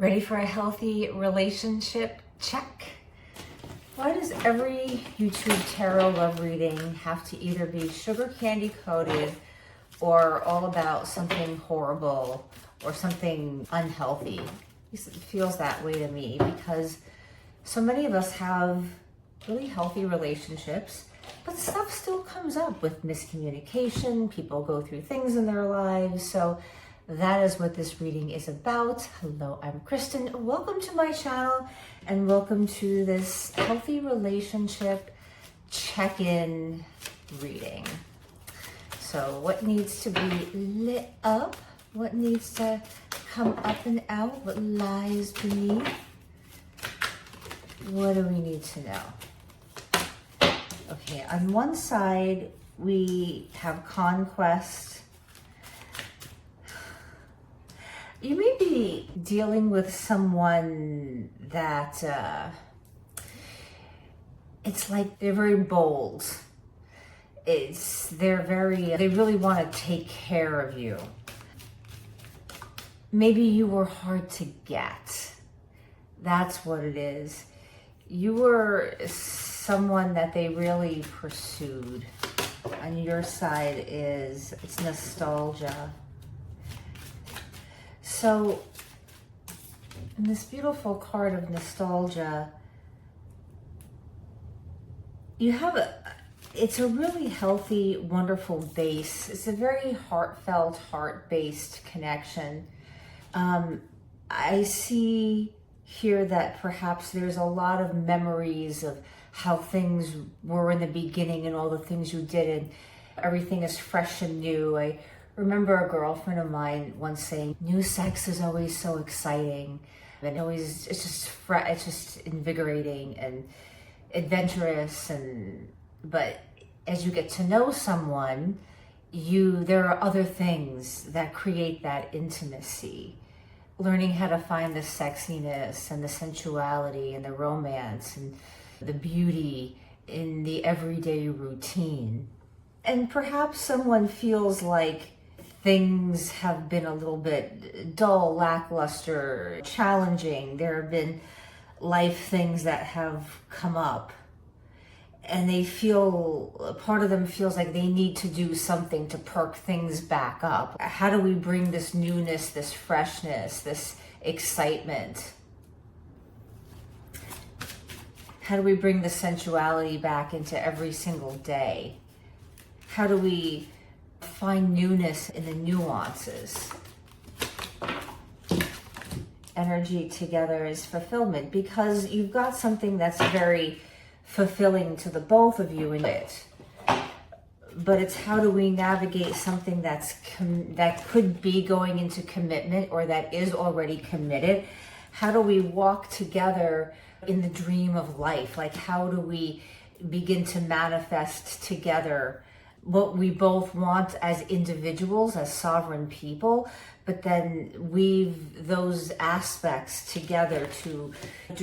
Ready for a healthy relationship check? Why does every YouTube tarot love reading have to either be sugar candy coated or all about something horrible or something unhealthy? At least it feels that way to me, because so many of us have really healthy relationships, but stuff still comes up with miscommunication. People go through things in their lives. So that is what this reading is about. Hello, I'm Kristen. Welcome to my channel and welcome to this healthy relationship check-in reading. So what needs to be lit up? What needs to come up and out? What lies beneath? What do we need to know? Okay, on one side, we have conquest. You may be dealing with someone that it's like they're very bold. They really want to take care of you. Maybe you were hard to get. That's what it is. You were someone that they really pursued. On your side it's nostalgia. So, in this beautiful card of nostalgia, you have it's a really healthy, wonderful base. It's a very heartfelt, heart-based connection. I see here that perhaps there's a lot of memories of how things were in the beginning and all the things you did, and everything is fresh and new. I remember a girlfriend of mine once saying, new sex is always so exciting. And it's just invigorating and adventurous. But as you get to know someone, there are other things that create that intimacy. Learning how to find the sexiness and the sensuality and the romance and the beauty in the everyday routine. And perhaps someone feels like things have been a little bit dull, lackluster, challenging. There have been life things that have come up, and part of them feels like they need to do something to perk things back up. How do we bring this newness, this freshness, this excitement? How do we bring the sensuality back into every single day? How do we find newness in the nuances? Energy together is fulfillment, because you've got something that's very fulfilling to the both of you in it. But it's how do we navigate something that could be going into commitment or that is already committed? How do we walk together in the dream of life? Like, how do we begin to manifest together what we both want as individuals, as sovereign people, but then weave those aspects together to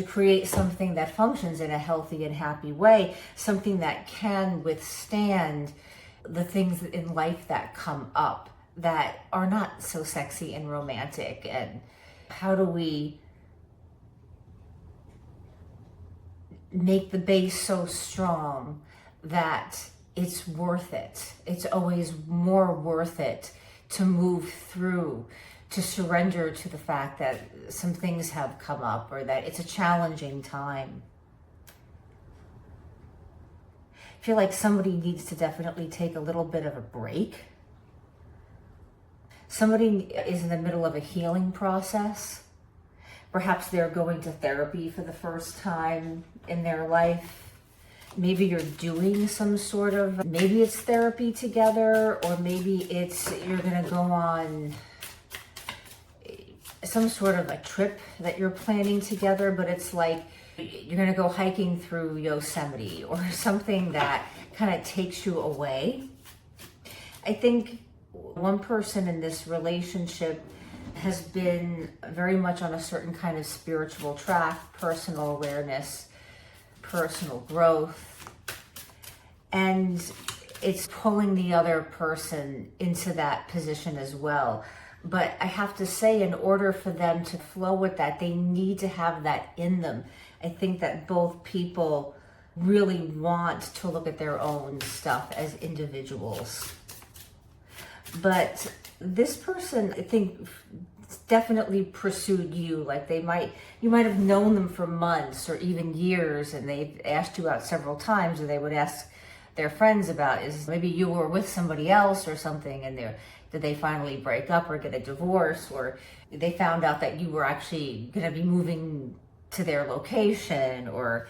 create something that functions in a healthy and happy way, something that can withstand the things in life that come up that are not so sexy and romantic. And how do we make the base so strong that it's worth it? It's always more worth it to move through, to surrender to the fact that some things have come up or that it's a challenging time. I feel like somebody needs to definitely take a little bit of a break. Somebody is in the middle of a healing process. Perhaps they're going to therapy for the first time in their life. Maybe you're doing some sort of, maybe it's therapy together, or maybe you're gonna go on some sort of a trip that you're planning together, but it's like you're gonna go hiking through Yosemite or something that kind of takes you away. I think one person in this relationship has been very much on a certain kind of spiritual track, personal awareness, personal growth, and it's pulling the other person into that position as well. But I have to say, in order for them to flow with that, they need to have that in them. I think that both people really want to look at their own stuff as individuals. But this person, I think, definitely pursued you. Like you might have known them for months or even years, and they've asked you out several times, or they would ask their friends about, is maybe you were with somebody else or something, and did they finally break up or get a divorce, or they found out that you were actually going to be moving to their location, or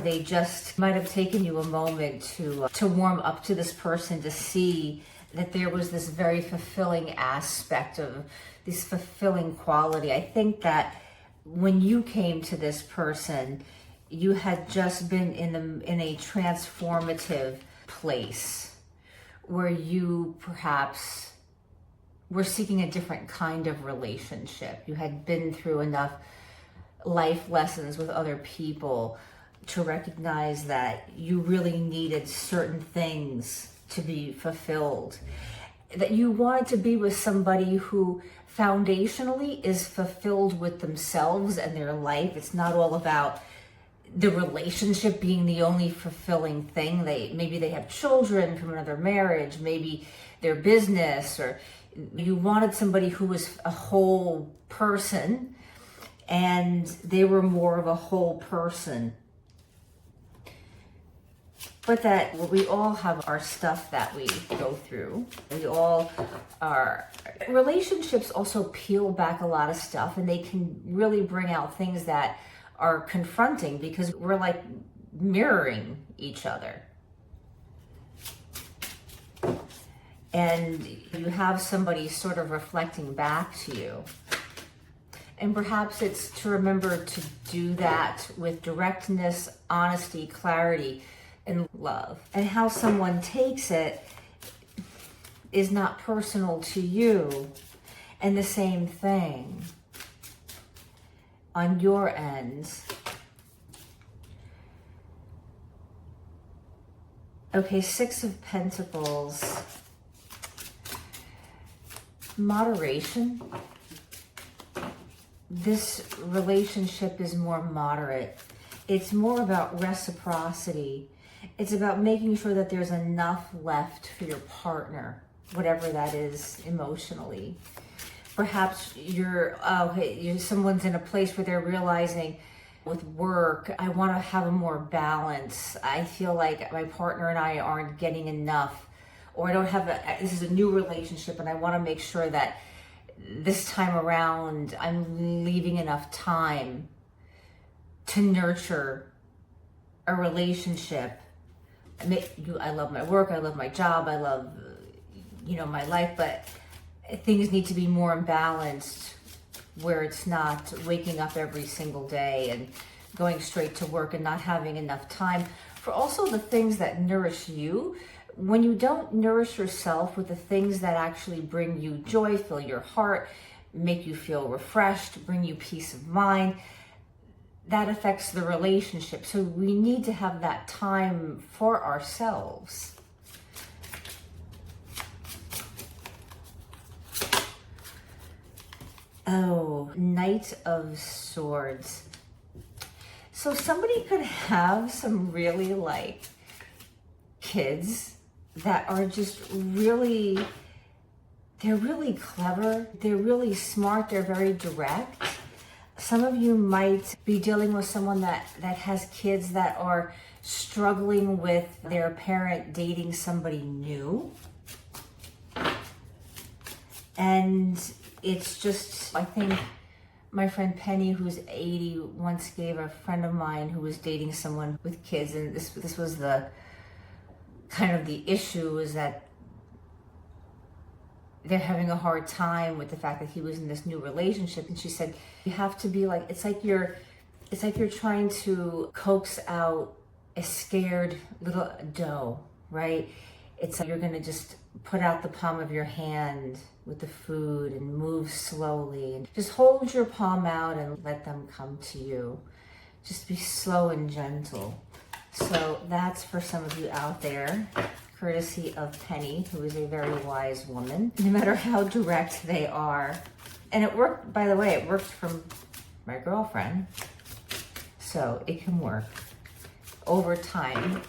they just might have taken you a moment to warm up to this person, to see that there was this very fulfilling aspect of this fulfilling quality. I think that when you came to this person, you had just been in a transformative place where you perhaps were seeking a different kind of relationship. You had been through enough life lessons with other people to recognize that you really needed certain things to be fulfilled. That you wanted to be with somebody who foundationally is fulfilled with themselves and their life. It's not all about the relationship being the only fulfilling thing. Maybe they have children from another marriage, maybe their business, or you wanted somebody who was a whole person, and they were more of a whole person. But that we all have our stuff that we go through. Relationships also peel back a lot of stuff, and they can really bring out things that are confronting, because we're like mirroring each other. And you have somebody sort of reflecting back to you. And perhaps it's to remember to do that with directness, honesty, clarity, and love. And how someone takes it is not personal to you. And the same thing on your end. Okay, Six of Pentacles. Moderation. This relationship is more moderate. It's more about reciprocity. It's about making sure that there's enough left for your partner, whatever that is emotionally. Perhaps someone's in a place where they're realizing, with work, I want to have a more balance. I feel like my partner and I aren't getting enough, or I don't have this is a new relationship, and I want to make sure that this time around I'm leaving enough time to nurture a relationship. I love my work, I love my job, I love my life, but things need to be more balanced, where it's not waking up every single day and going straight to work and not having enough time for also the things that nourish you. When you don't nourish yourself with the things that actually bring you joy, fill your heart, make you feel refreshed, bring you peace of mind, that affects the relationship. So we need to have that time for ourselves. Oh, Knight of Swords. So somebody could have some really kids that are just really, they're really clever, they're really smart, they're very direct. Some of you might be dealing with someone that has kids that are struggling with their parent dating somebody new. And it's just, I think my friend Penny, who's 80, once gave a friend of mine who was dating someone with kids, and this was the kind of the issue, is that they're having a hard time with the fact that he was in this new relationship. And she said, you have to be it's like you're trying to coax out a scared little doe, right? It's like you're going to just put out the palm of your hand with the food and move slowly, and just hold your palm out and let them come to you. Just be slow and gentle. So that's for some of you out there. courtesy of Penny, who is a very wise woman, no matter how direct they are. And it worked, by the way, it worked from my girlfriend, so it can work over time.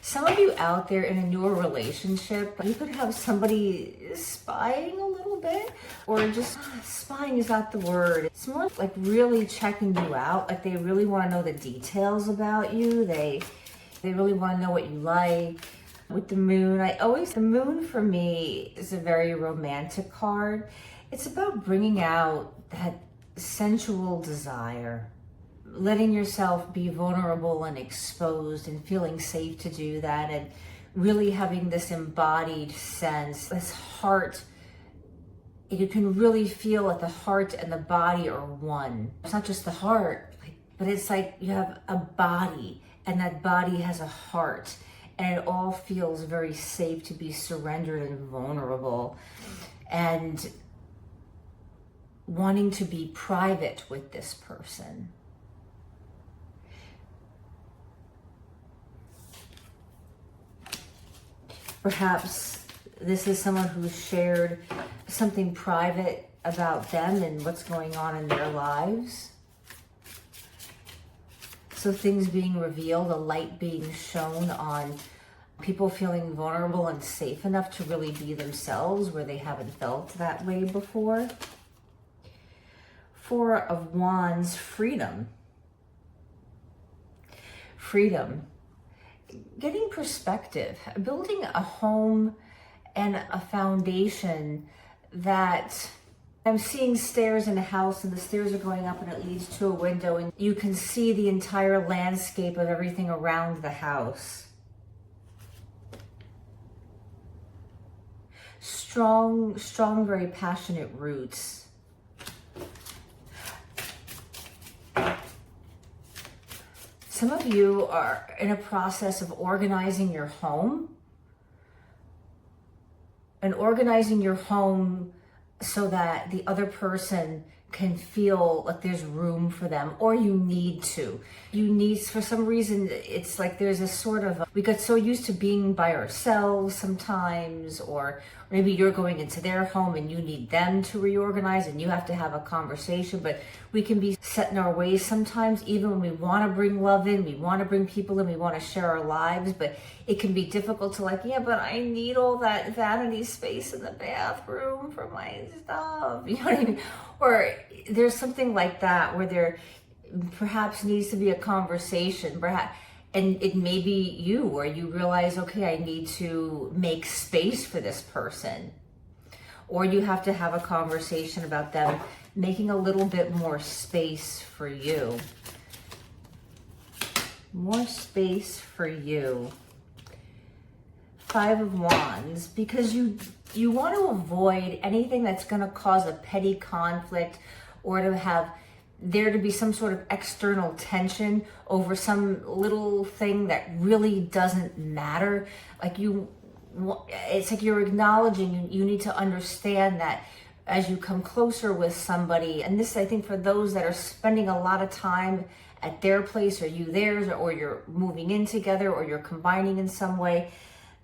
Some of you out there in a newer relationship, you could have somebody spying a little bit, or just spying is not the word. It's more like really checking you out. Like they really want to know the details about you. They really want to know what you like. With the moon, the moon for me is a very romantic card. It's about bringing out that sensual desire, letting yourself be vulnerable and exposed and feeling safe to do that, and really having this embodied sense, this heart. You can really feel that the heart and the body are one. It's not just the heart, but it's like you have a body and that body has a heart, and it all feels very safe to be surrendered and vulnerable, and wanting to be private with this person. Perhaps this is someone who's shared something private about them and what's going on in their lives. So things being revealed, a light being shown on people feeling vulnerable and safe enough to really be themselves where they haven't felt that way before. Four of Wands, freedom. Freedom. Getting perspective, building a home and a foundation that I'm seeing stairs in a house, and the stairs are going up and it leads to a window, and you can see the entire landscape of everything around the house. Strong, very passionate roots. Some of you are in a process of organizing your home, and organizing your home so that the other person can feel like there's room for them, or you need to. For some reason, it's like there's a sort of, we got so used to being by ourselves sometimes, or maybe you're going into their home and you need them to reorganize and you have to have a conversation, but we can be set in our ways sometimes, even when we want to bring love in, we want to bring people in, we want to share our lives, but it can be difficult to like, yeah, but I need all that vanity space in the bathroom for my stuff, you know what I mean? Or there's something like that where there perhaps needs to be a conversation, perhaps, and it may be you, where you realize, okay, I need to make space for this person. Or you have to have a conversation about them making a little bit more space for you. More space for you. Five of Wands, because you want to avoid anything that's going to cause a petty conflict, or to have there to be some sort of external tension over some little thing that really doesn't matter. Like it's like you're acknowledging you need to understand that as you come closer with somebody, and this I think for those that are spending a lot of time at their place or you theirs, or you're moving in together, or you're combining in some way,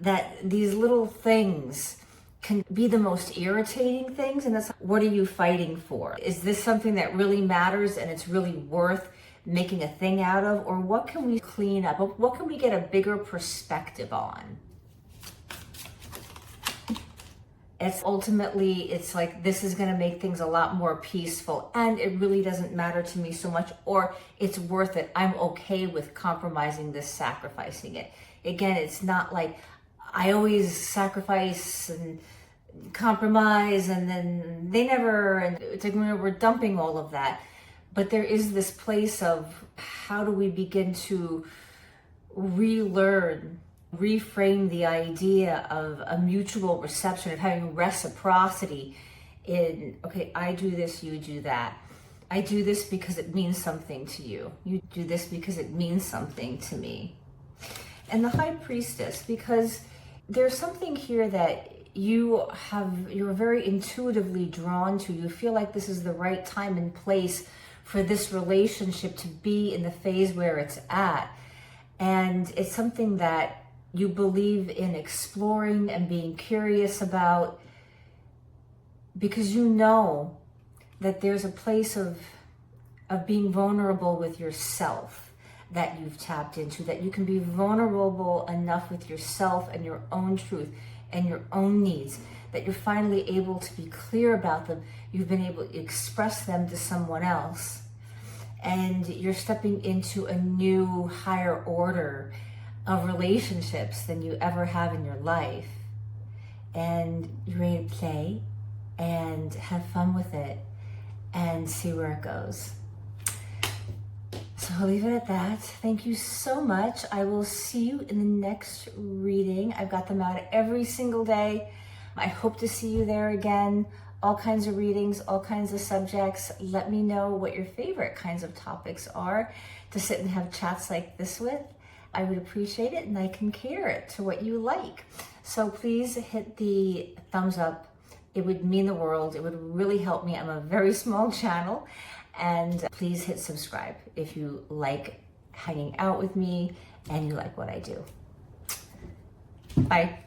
that these little things can be the most irritating things. And that's, what are you fighting for? Is this something that really matters and it's really worth making a thing out of? Or what can we clean up? What can we get a bigger perspective on? It's ultimately, it's like, this is going to make things a lot more peaceful, and it really doesn't matter to me so much, or it's worth it. I'm okay with compromising this, sacrificing it. Again, it's not like I always sacrifice and compromise and then they never, and it's like we're dumping all of that. But there is this place of, how do we begin to relearn, reframe the idea of a mutual reception, of having reciprocity in, okay, I do this, you do that. I do this because it means something to you. You do this because it means something to me. And the High Priestess, because there's something here that you're very intuitively drawn to. You feel like this is the right time and place for this relationship to be in the phase where it's at. And it's something that you believe in exploring and being curious about, because you know that there's a place of being vulnerable with yourself that you've tapped into, that you can be vulnerable enough with yourself and your own truth and your own needs, that you're finally able to be clear about them. You've been able to express them to someone else, and you're stepping into a new higher order of relationships than you ever have in your life. And you're ready to play and have fun with it and see where it goes. So I'll leave it at that. Thank you so much. I will see you in the next reading. I've got them out every single day. I hope to see you there again. All kinds of readings, all kinds of subjects. Let me know what your favorite kinds of topics are to sit and have chats like this with. I would appreciate it, and I can cater it to what you like. So please hit the thumbs up. It would mean the world. It would really help me. I'm a very small channel. And please hit subscribe if you like hanging out with me and you like what I do. Bye.